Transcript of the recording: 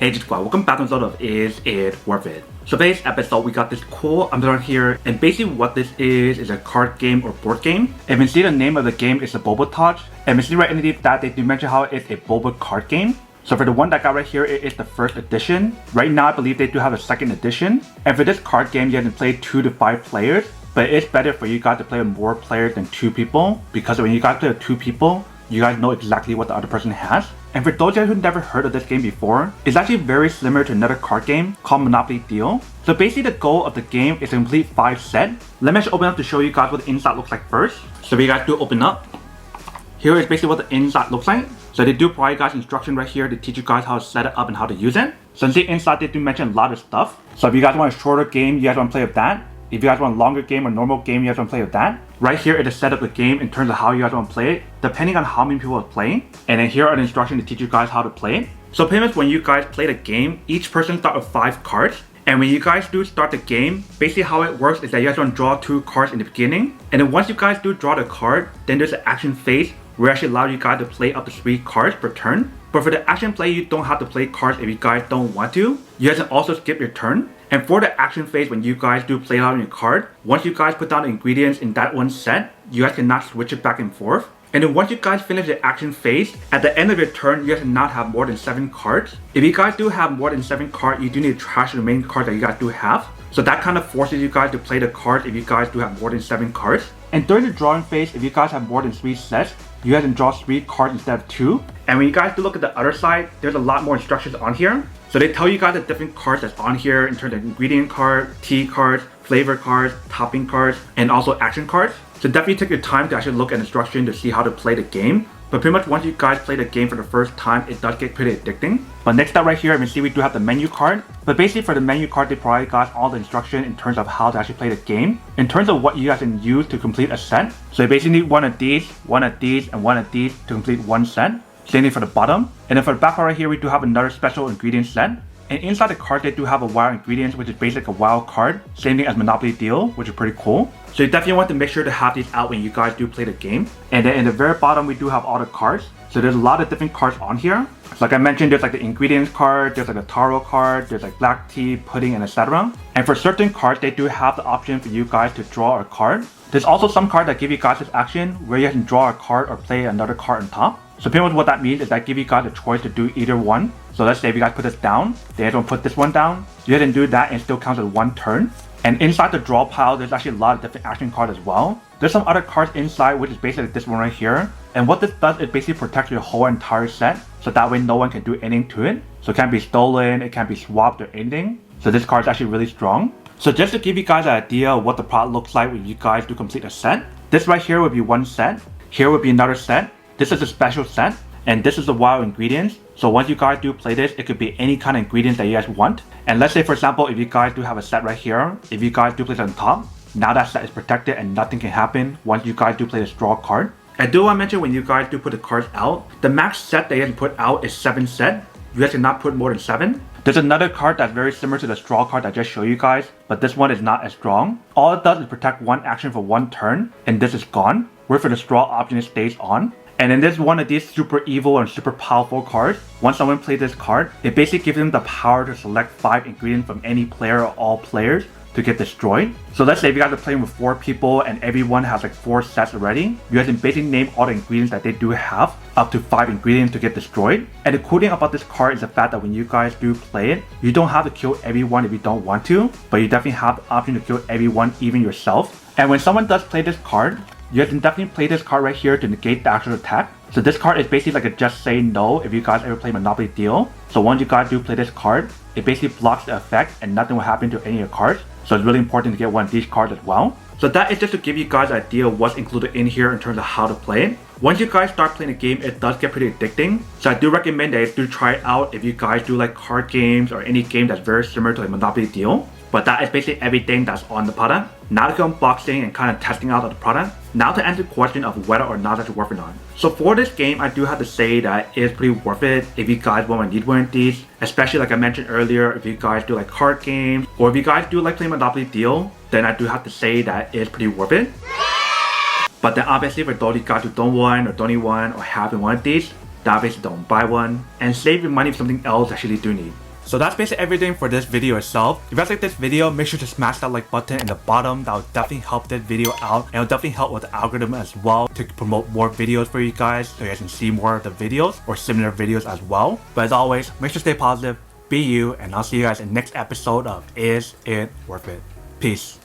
Agent Squad, welcome back to an episode of Is It Worth It? So today's episode, we got this cool umbrella here, and basically what this is a card game or board game. And you can see the name of the game is Sabobatage, and you see right underneath that they do mention how it's a boba card game. So for the one that got right here, it is the first edition. Right now, I believe they do have a second edition. And for this card game, you have to play 2 to 5 players, but it's better for you guys to play with more players than 2 people, because when you guys play with 2 people, you guys know exactly what the other person has. And for those of you who never heard of this game before, it's actually very similar to another card game called Monopoly Deal. So basically the goal of the game is to complete 5 sets. Let me actually open up to show you guys what the inside looks like first. So you guys do open up. Here is basically what the inside looks like. So they do provide you guys instruction right here to teach you guys how to set it up and how to use it. So the inside they do mention a lot of stuff. So if you guys want a shorter game, you guys want to play with that. If you guys want a longer game or normal game, you guys want to play with that. Right here it is set up the game in terms of how you guys want to play it, depending on how many people are playing. And then here are the instructions to teach you guys how to play it. So pretty much when you guys play the game, each person starts with 5 cards. And when you guys do start the game, basically how it works is that you guys want to draw 2 cards in the beginning. And then once you guys do draw the card, then there's an action phase where it actually allows you guys to play up to 3 cards per turn. But for the action play, you don't have to play cards if you guys don't want to. You guys can also skip your turn. And for the action phase, when you guys do play out on your card, once you guys put down the ingredients in that one set, you guys cannot switch it back and forth. And then once you guys finish the action phase, at the end of your turn, you guys cannot have more than 7 cards. If you guys do have more than 7 cards, you do need to trash the remaining cards that you guys do have. So that kind of forces you guys to play the cards if you guys do have more than 7 cards. And during the drawing phase, if you guys have more than 3 sets, you guys can draw 3 cards instead of 2. And when you guys do look at the other side, there's a lot more instructions on here. So they tell you guys the different cards that's on here in terms of ingredient card, tea cards, flavor cards, topping cards, and also action cards. So definitely take your time to actually look at instruction to see how to play the game. But pretty much once you guys play the game for the first time, it does get pretty addicting. But next up right here, you can see we do have the menu card. But basically for the menu card, they provide you guys all the instruction in terms of how to actually play the game. In terms of what you guys can use to complete a set. So you basically need one of these, and one of these to complete one set. Same thing for the bottom. And then for the back part right here, we do have another special ingredient set. And inside the card, they do have a wild ingredients, which is basically like a wild card. Same thing as Monopoly Deal, which is pretty cool. So you definitely want to make sure to have these out when you guys do play the game. And then in the very bottom, we do have all the cards. So there's a lot of different cards on here. So like I mentioned, there's like the ingredients card, there's like a taro card, there's like black tea, pudding, and etc. And for certain cards, they do have the option for you guys to draw a card. There's also some cards that give you guys this action where you can draw a card or play another card on top. So pretty much what that means is that give you guys a choice to do either one. So let's say if you guys put this down, then you don't put this one down. You can do that and it still counts as 1 turn. And inside the draw pile, there's actually a lot of different action cards as well. There's some other cards inside, which is basically this one right here. And what this does is basically protects your whole entire set. So that way no one can do anything to it. So it can't be stolen, it can't be swapped or anything. So this card is actually really strong. So just to give you guys an idea of what the product looks like when you guys do complete a set. This right here would be one set. Here would be another set. This is a special set. And this is the wild ingredients. So once you guys do play this, it could be any kind of ingredients that you guys want. And let's say for example, if you guys do have a set right here, if you guys do place it on top, now that set is protected and nothing can happen once you guys do play this draw card. I do want to mention when you guys do put the cards out, the max set that you can put out is 7 sets. You guys cannot put more than 7. There's another card that's very similar to the straw card I just showed you guys, but this one is not as strong. All it does is protect 1 action for 1 turn, and this is gone, where for the straw option it stays on. And then there's one of these super evil and super powerful cards. Once someone plays this card, it basically gives them the power to select 5 ingredients from any player or all players to get destroyed. So let's say if you guys are playing with 4 people and everyone has like 4 sets already, you guys can basically name all the ingredients that they do have, up to 5 ingredients to get destroyed. And the cool thing about this card is the fact that when you guys do play it, you don't have to kill everyone if you don't want to, but you definitely have the option to kill everyone, even yourself. And when someone does play this card, you guys can definitely play this card right here to negate the actual attack. So this card is basically like a just say no if you guys ever play Monopoly Deal. So once you guys do play this card, it basically blocks the effect and nothing will happen to any of your cards. So it's really important to get one of these cards as well. So that is just to give you guys an idea of what's included in here in terms of how to play it. Once you guys start playing the game, it does get pretty addicting. So I do recommend that you do try it out if you guys do like card games or any game that's very similar to like Monopoly Deal. But that is basically everything that's on the product. Now to go unboxing and kind of testing out of the product. Now to answer the question of whether or not it's worth it or not. So for this game, I do have to say that it is pretty worth it if you guys want to need one of these. Especially like I mentioned earlier, if you guys do like card games or if you guys do like playing Monopoly Deal, then I do have to say that it is pretty worth it. But then obviously for those of you guys who don't want or don't need one or have one of these, obviously don't buy one and save your money for something else that you actually do need. So that's basically everything for this video itself. If you guys like this video, make sure to smash that like button in the bottom. That will definitely help this video out, and it'll definitely help with the algorithm as well to promote more videos for you guys, so you guys can see more of the videos or similar videos as well. But as always, make sure to stay positive, be you, and I'll see you guys in the next episode of Is It Worth It? Peace.